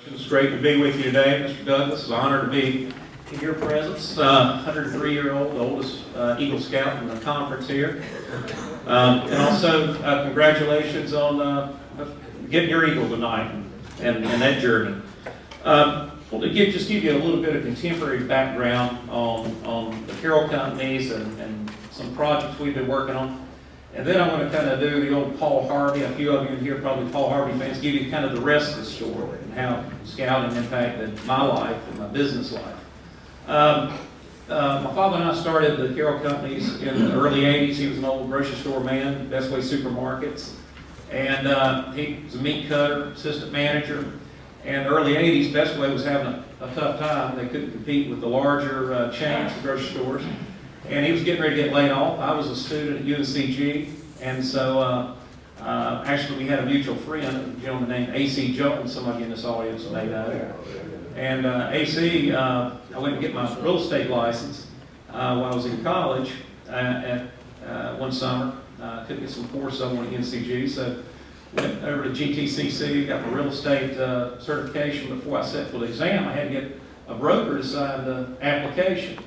It's great to be with you today, Mr. Douglas. It's an honor to be in your presence. 103-year-old, the oldest Eagle Scout in the conference here. And also, congratulations on getting your Eagle tonight and that journey. Well, to just give you a little bit of contemporary background on the Carrolll Companies and some projects we've been working on. And then I'm going to kind of do the old Paul Harvey. A few of you in here probably Paul Harvey fans. Give you kind of the rest of the story and how scouting impacted my life and my business life. My father and I started the Carrolll Companies in the early 80s. He was an old grocery store man, Best Way Supermarkets. And he was a meat cutter, assistant manager. And the early 80s, Best Way was having a tough time. They couldn't compete with the larger chains of grocery stores. And he was getting ready to get laid off. I was a student at UNCG, and so actually we had a mutual friend, a gentleman named A.C. Jones. Some of you in this audience may know. And A.C., I went to get my real estate license while I was in college one summer. Took me some courses over at UNCG, so went over to GTCC, got my real estate certification. Before I sat for the exam, I had to get a broker to sign the application.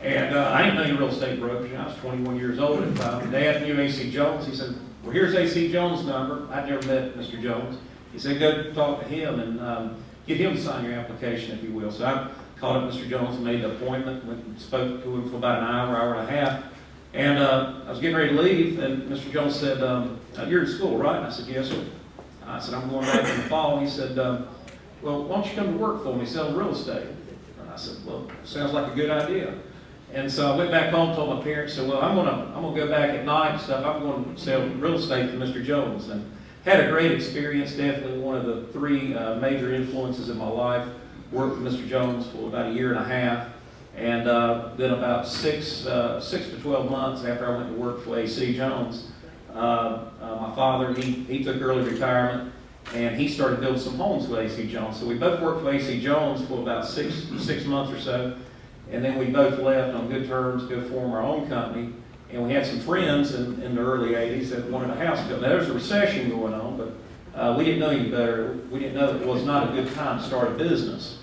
And I didn't know any real estate brokers. I was 21 years old at the time. Dad knew A.C. Jones. He said, well, here's A.C. Jones' number. I'd never met Mr. Jones. He said, go talk to him and get him to sign your application, if you will. So I called up Mr. Jones and made the appointment. Went and spoke to him for about an hour and a half. And I was getting ready to leave, and Mr. Jones said, you're in school, right? And I said, yes, sir. I said, I'm going back in the fall. He said, well, why don't you come to work for me selling real estate? And I said, well, sounds like a good idea. And so I went back home, told my parents, said, well, I'm gonna go back at night and stuff. I'm going to sell real estate to Mr. Jones. And had a great experience, definitely one of the three major influences in my life. Worked with Mr. Jones for about a year and a half. And then about 6 to 12 months after I went to work for A.C. Jones, my father, he took early retirement, and he started building some homes with A.C. Jones. So we both worked for A.C. Jones for about six months or so. And then we both left on good terms to go form our own company. And we had some friends in the early 80s that wanted a house built. Now, there was a recession going on, but we didn't know any better. We didn't know that it was not a good time to start a business.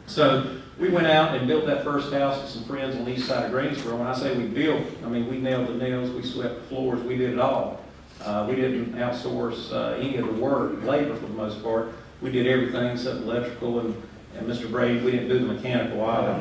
So we went out and built that first house with some friends on the east side of Greensboro. When I say we built, I mean we nailed the nails, we swept the floors, we did it all. We didn't outsource any of the work, labor for the most part. We did everything except electrical and Mr. Brady, we didn't do the mechanical either.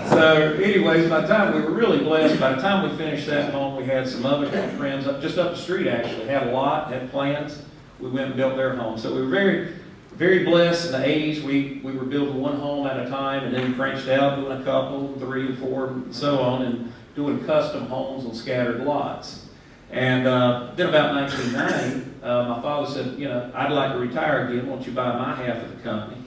So anyways, by the time we were really blessed, by the time we finished that home, we had some other friends just up the street actually, had a lot, had plans. We went and built their home. So we were very, very blessed in the 80s. We were building one home at a time and then branched out, doing a couple, 3 and 4, and so on, and doing custom homes on scattered lots. And then about 1990, my father said, you know, I'd like to retire again. Won't you buy my half of the company?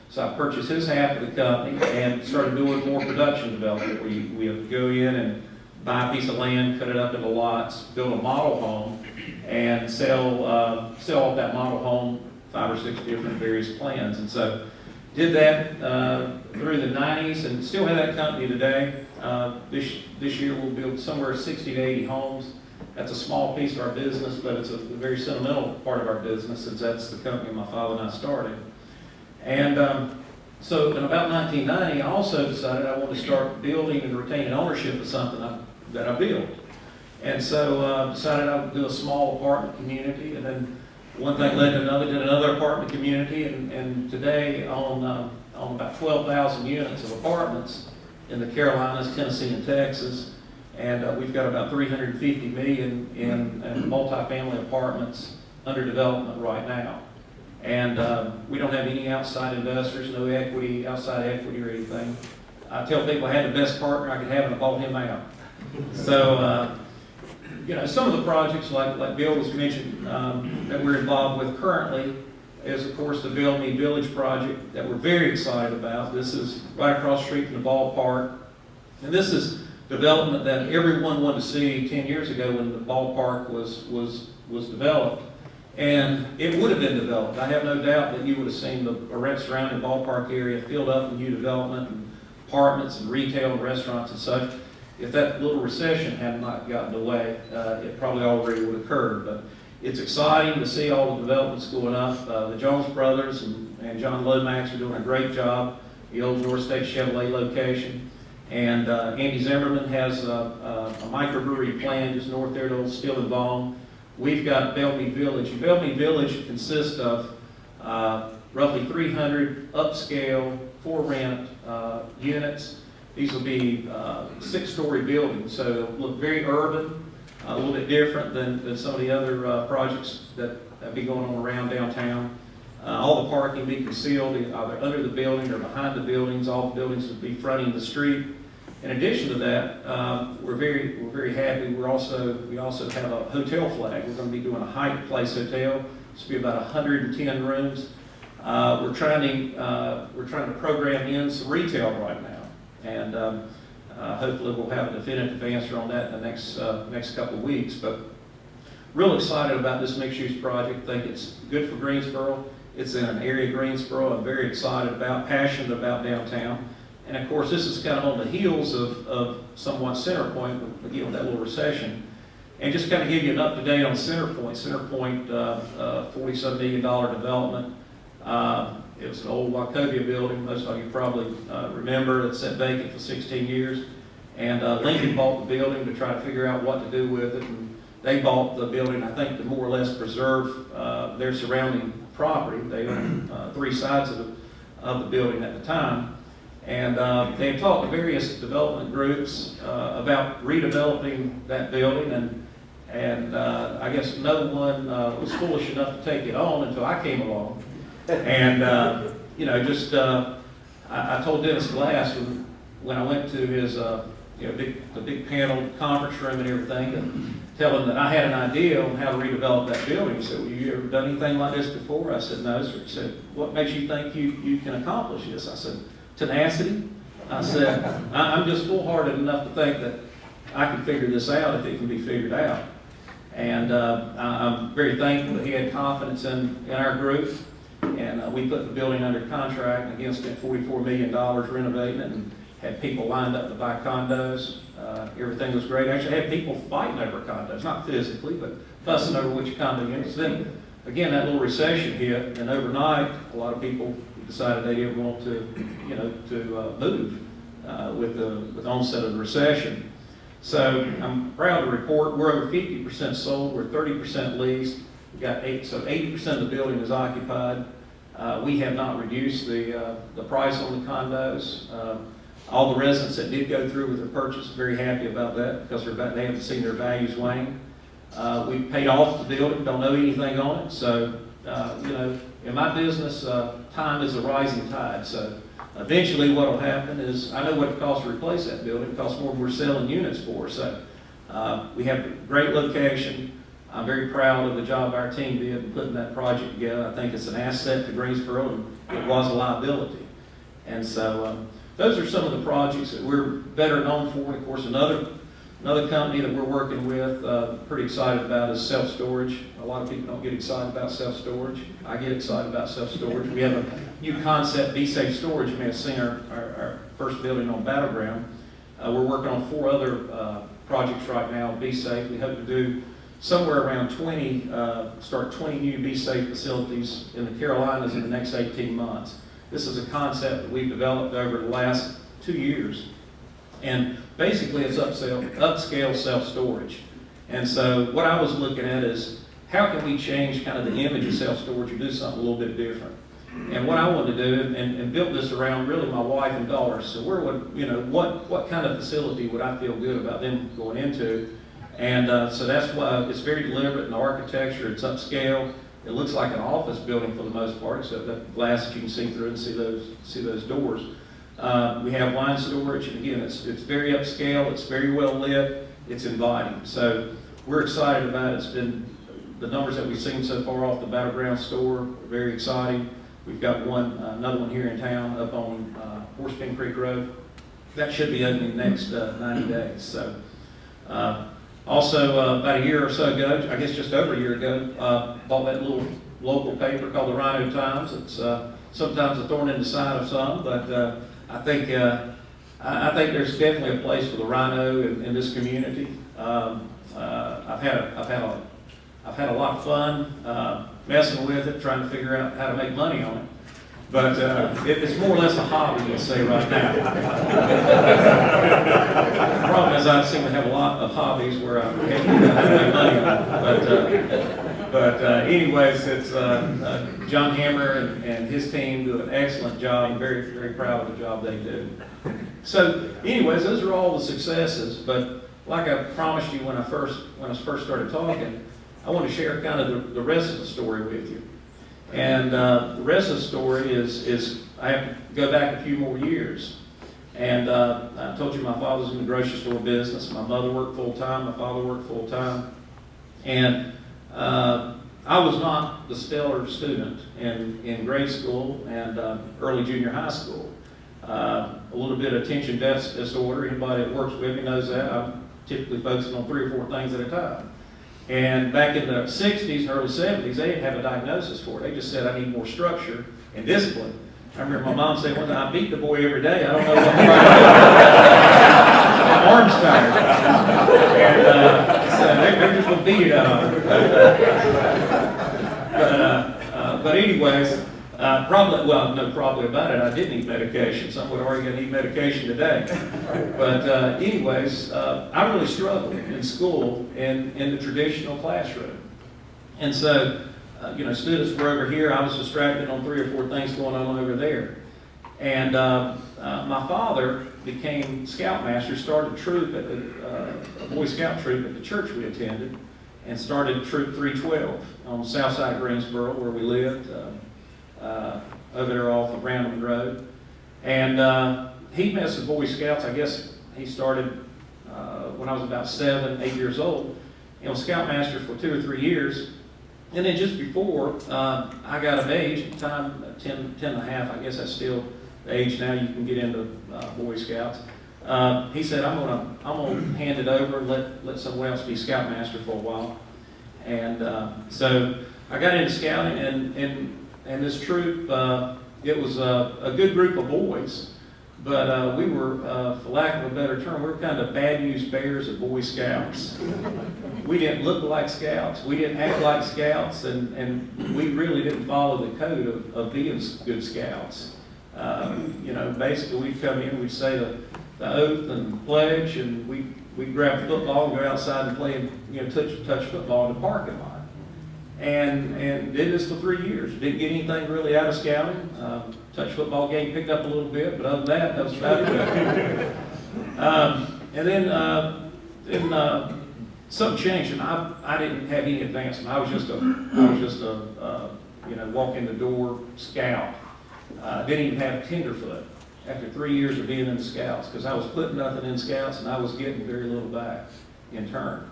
So I purchased his half of the company and started doing more production development. We have to go in and buy a piece of land, cut it up into lots, build a model home, and sell off that model home 5 or 6 different various plans. And so did that through the 90s and still have that company today. This year we'll build somewhere 60 to 80 homes. That's a small piece of our business, but it's a very sentimental part of our business since that's the company my father and I started. And so in about 1990, I also decided I wanted to start building and retaining ownership of something that I built. And so decided I would do a small apartment community, and then one thing led to another, did another apartment community, and today on about 12,000 units of apartments in the Carolinas, Tennessee, and Texas. And we've got about $350 million in multifamily apartments under development right now. And we don't have any outside investors, no equity, outside equity or anything. I tell people I had the best partner I could have and I bought him out. So, you know, some of the projects like Bill was mentioned that we're involved with currently is, of course, the Build Me Village project that we're very excited about. This is right across the street from the ballpark. And this is development that everyone wanted to see 10 years ago when the ballpark was developed. And it would have been developed. I have no doubt that you would have seen the surrounding ballpark area filled up with new development and apartments and retail and restaurants and such. If that little recession had not gotten away, it probably already would have occurred. But it's exciting to see all the developments going up. The Jones brothers and John Lomax are doing a great job, the old North State Chevrolet location. And Andy Zimmerman has a microbrewery plan just north there at Old Steel and Bone. We've got Bellmead Village. Bellmead Village consists of roughly 300 upscale, for-rent units. These will be 6-story buildings, so they'll look very urban, a little bit different than some of the other projects that be going on around downtown. All the parking will be concealed, either under the building or behind the buildings. All the buildings will be fronting the street. In addition to that, we're very happy. We also have a hotel flag. We're going to be doing a Hyatt Place hotel. This will be about 110 rooms. We're trying to program in some retail right now, and hopefully we'll have a definitive answer on that in the next couple of weeks. But real excited about this mixed-use project. Think it's good for Greensboro. It's in an area of Greensboro I'm very excited about, passionate about downtown. And of course, this is kind of on the heels of somewhat Center Point, again, with that little recession. And just kind of give you an up-to-date on Center Point. Center Point, $47 million development. It was an old Wachovia building. Most of you probably remember. It sat vacant for 16 years. And Lincoln bought the building to try to figure out what to do with it. And they bought the building, I think, to more or less preserve their surrounding property. They owned 3 sides of the building at the time. And they had talked to various development groups about redeveloping that building, and I guess no one was foolish enough to take it on until I came along. And I told Dennis Glass when I went to his the big panel conference room and everything, and tell him that I had an idea on how to redevelop that building. He said, "Well, you ever done anything like this before?" I said, "No, sir." He said, "What makes you think you can accomplish this?" I said, "Tenacity." I said, I'm just foolhardy enough to think that I can figure this out if it can be figured out. And I'm very thankful that he had confidence in our group. And we put the building under contract, and again spent $44 million renovating it, and had people lined up to buy condos. Everything was great. Actually, I had people fighting over condos, not physically, but fussing over which condo units. Then, again, that little recession hit, and overnight, a lot of people decided they didn't want to move with the onset of the recession. So I'm proud to report we're over 50% sold. We're 30% leased. We got 80% of the building is occupied. We have not reduced the price on the condos. All the residents that did go through with their purchase are very happy about that because they haven't seen their values wane. We paid off the building, don't owe anything on it. So, in my business, time is a rising tide. So eventually what will happen is, I know what it costs to replace that building. It costs more than we're selling units for. So we have a great location. I'm very proud of the job our team did in putting that project together. I think it's an asset to Greensboro, and it was a liability. And so those are some of the projects that we're better known for. Of course, another company that we're working with, pretty excited about, is self-storage. A lot of people don't get excited about self-storage. I get excited about self-storage. We have a new concept, Be Safe Storage. You may have seen our first building on Battleground. We're working on 4 other projects right now, Be Safe. We hope to do somewhere around 20 new Be Safe facilities in the Carolinas in the next 18 months. This is a concept that we've developed over the last 2 years. And basically it's upscale self-storage. And so what I was looking at is, how can we change kind of the image of self-storage or do something a little bit different? And what I wanted to do, and built this around really my wife and daughter. So what kind of facility would I feel good about them going into? And so that's why it's very deliberate in the architecture. It's upscale. It looks like an office building for the most part, except that glass that you can see through and see those doors. We have wine storage, and again, it's very upscale. It's very well lit. It's inviting. So we're excited about it. It's been the numbers that we've seen so far off the Battleground store are very exciting. We've got another one here in town up on Horsepin Creek Road. That should be opening next 90 days. So. Also, about a year or so ago, I guess just over a year ago, bought that little local paper called the Rhino Times. It's sometimes a thorn in the side of some, but I think there's definitely a place for the Rhino in this community. I I've had a lot of fun messing with it, trying to figure out how to make money on it. But it's more or less a hobby, let's say, right now. The problem is I seem to have a lot of hobbies where I can't figure out how to make money on it. But anyways, it's John Hammer and his team do an excellent job. I'm very, very proud of the job they do. So anyways, those are all the successes. But like I promised you when I first started talking, I want to share kind of the rest of the story with you. And the rest of the story is I have to go back a few more years. And I told you my father was in the grocery store business. My mother worked full-time. My father worked full-time. And I was not the stellar student in grade school and early junior high school. A little bit of attention deficit disorder. Anybody that works with me knows that. I'm typically focusing on 3 or 4 things at a time. And back in the 60s and early 70s, they didn't have a diagnosis for it. They just said, I need more structure and discipline. I remember my mom saying, well, I beat the boy every day. I don't know what I'm trying to do. My arm's tired. And so they're just going to beat it out of her. But anyways, probably about it, I did need medication. Some would argue I need medication today. But anyways, I really struggled in school in the traditional classroom. And so, students were over here. I was distracted on 3 or 4 things going on over there. And my father became scoutmaster, started a troop, a Boy Scout troop at the church we attended, and started Troop 312 on the south side of Greensboro where we lived. Over there off of Random Road. And he messed with Boy Scouts. I guess he started when I was about 7, 8 years old. Scoutmaster for 2 or 3 years. And then just before I got of age, at the time, 10 and a half, I guess that's still the age now you can get into Boy Scouts. He said, I'm gonna hand it over and let someone else be Scoutmaster for a while. And so I got into scouting, and this troop, it was a good group of boys, but we were, for lack of a better term, we were kind of bad news bears of Boy Scouts. We didn't look like Scouts, we didn't act like Scouts, and we really didn't follow the code of being good Scouts. Basically we'd come in, we'd say the oath and pledge, and we'd grab a football and go outside and play, touch football in the parking lot. And did this for 3 years. Didn't get anything really out of scouting. Touch football game picked up a little bit, but other than that was about it. And then something changed, and I didn't have any advancement. I was just a walk in the door scout. Didn't even have tenderfoot after 3 years of being in the Scouts, because I was putting nothing in Scouts and I was getting very little back in turn.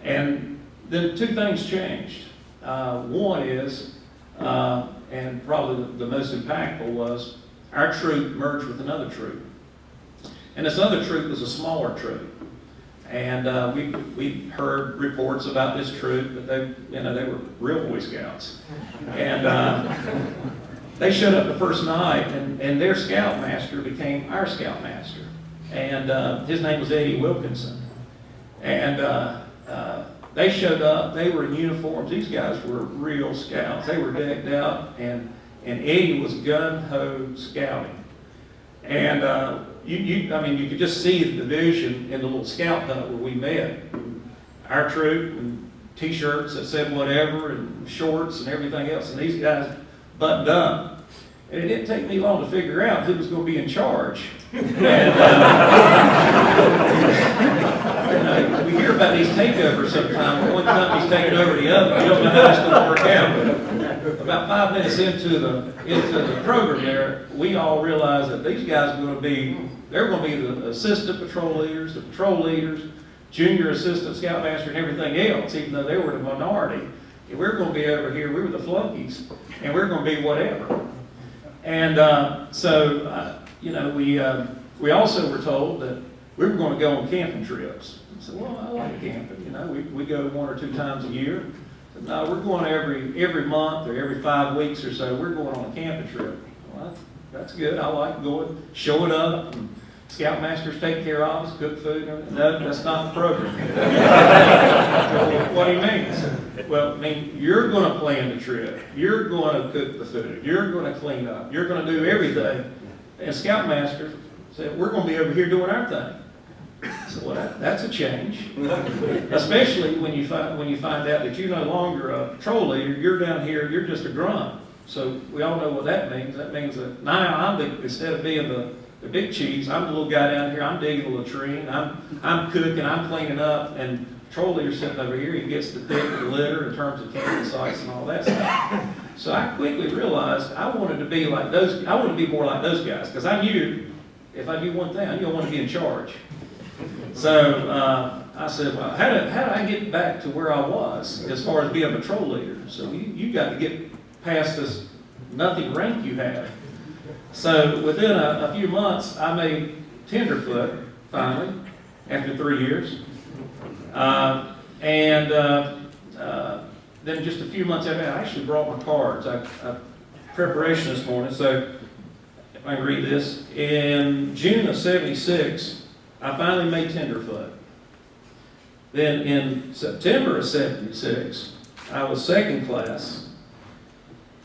And then 2 things changed. One is, and probably the most impactful was, our troop merged with another troop. And this other troop was a smaller troop. And we heard reports about this troop that they were real Boy Scouts. And they showed up the first night, and their scoutmaster became our scoutmaster. And his name was Eddie Wilkinson. And they showed up, they were in uniforms. These guys were real scouts. They were decked out, and Eddie was gun-ho scouting. And you could just see the division in the little scout hut where we met. Our troop, and t-shirts that said whatever, and shorts and everything else, and these guys buttoned up. And it didn't take me long to figure out who was going to be in charge. And, we hear about these takeovers sometimes. One company's taking over the other. You don't know how that's going to work out. But about 5 minutes into the program there, we all realized that these guys are going to be, they're going to be the assistant patrol leaders, the patrol leaders, junior assistant scoutmaster, and everything else, even though they were the minority. And we're going to be over here, we were the flunkies, and we're going to be whatever. And we also were told that we were going to go on camping trips. I said, well, I like camping, we go 1 or 2 times a year. I said, no, we're going every month or every 5 weeks or so, we're going on a camping trip. Well, that's good, I like going, showing up, and Scoutmasters take care of us, cook food. No, that's not the program. What he means? Well, I mean, you're going to plan the trip. You're going to cook the food. You're going to clean up. You're going to do everything. And Scoutmasters said, we're going to be over here doing our thing. So well, that's a change, especially when you find out that you're no longer a patrol leader. You're down here. You're just a grunt. So we all know what that means. That means that now instead of being the big cheese, I'm the little guy down here. I'm digging the latrine. I'm cooking. I'm cleaning up. And patrol leader's sitting over here. He gets to pick the litter in terms of camping sites and all that stuff. So I quickly realized I wanted to be like those. I wanted to be more like those guys because I knew if I do one thing, I knew I wanted to be in charge. So I said, well, how do I get back to where I was as far as being a patrol leader? So you got to get past this nothing rank you have. So within a few months, I made tenderfoot, finally, after 3 years. Then just a few months after that, I actually brought my cards. I preparation this morning, so if I can read this. In June of '76, I finally made tenderfoot. Then in September of '76, I was second class.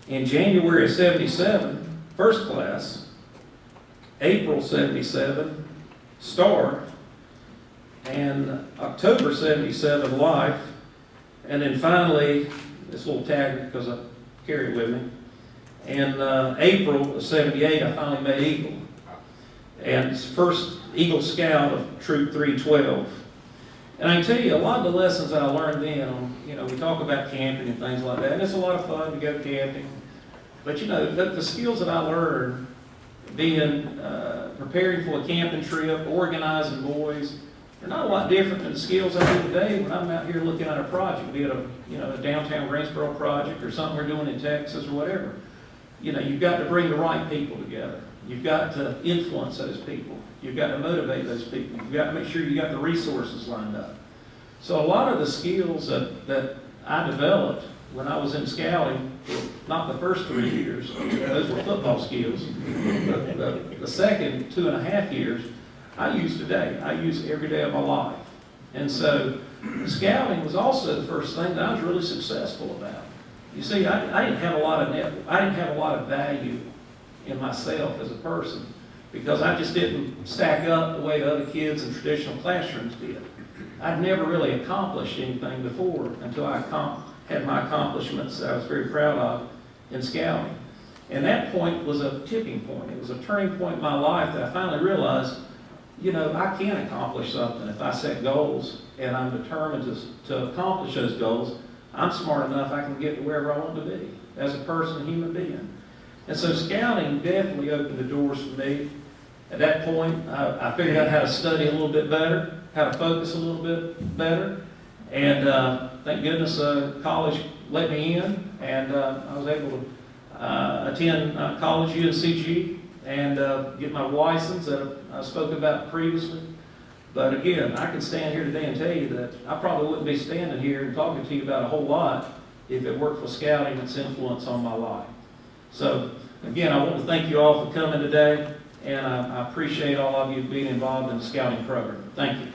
In January of '77, first class. April '77, star. And October '77, life. And then finally, this little tag, because I carry it with me. In April of '78, I finally made Eagle. And it's first Eagle Scout of Troop 312. And I can tell you, a lot of the lessons I learned then, we talk about camping and things like that, and it's a lot of fun to go camping. But the skills that I learned being, preparing for a camping trip, organizing boys, they're not a lot different than the skills I do today when I'm out here looking at a project, be it a downtown Greensboro project or something we're doing in Texas or whatever. You've got to bring the right people together. You've got to influence those people. You've got to motivate those people. You've got to make sure you got the resources lined up. So a lot of the skills that I developed when I was in scouting, not the first 3 years, those were football skills, but the second 2.5 years, I use today. I use every day of my life. And so scouting was also the first thing that I was really successful about. You see, I didn't have a lot of value in myself as a person because I just didn't stack up the way the other kids in traditional classrooms did. I'd never really accomplished anything before until I had my accomplishments that I was very proud of in scouting. And that point was a tipping point. It was a turning point in my life that I finally realized, I can accomplish something if I set goals and I'm determined to accomplish those goals. I'm smart enough I can get to wherever I want to be as a person, a human being. And so scouting definitely opened the doors for me. At that point, I figured out how to study a little bit better, how to focus a little bit better. And thank goodness college let me in, and I was able to attend college, UNCG, and get my license that I spoke about previously. But again, I can stand here today and tell you that I probably wouldn't be standing here and talking to you about a whole lot if it weren't for scouting and its influence on my life. So again, I want to thank you all for coming today, and I appreciate all of you being involved in the scouting program. Thank you.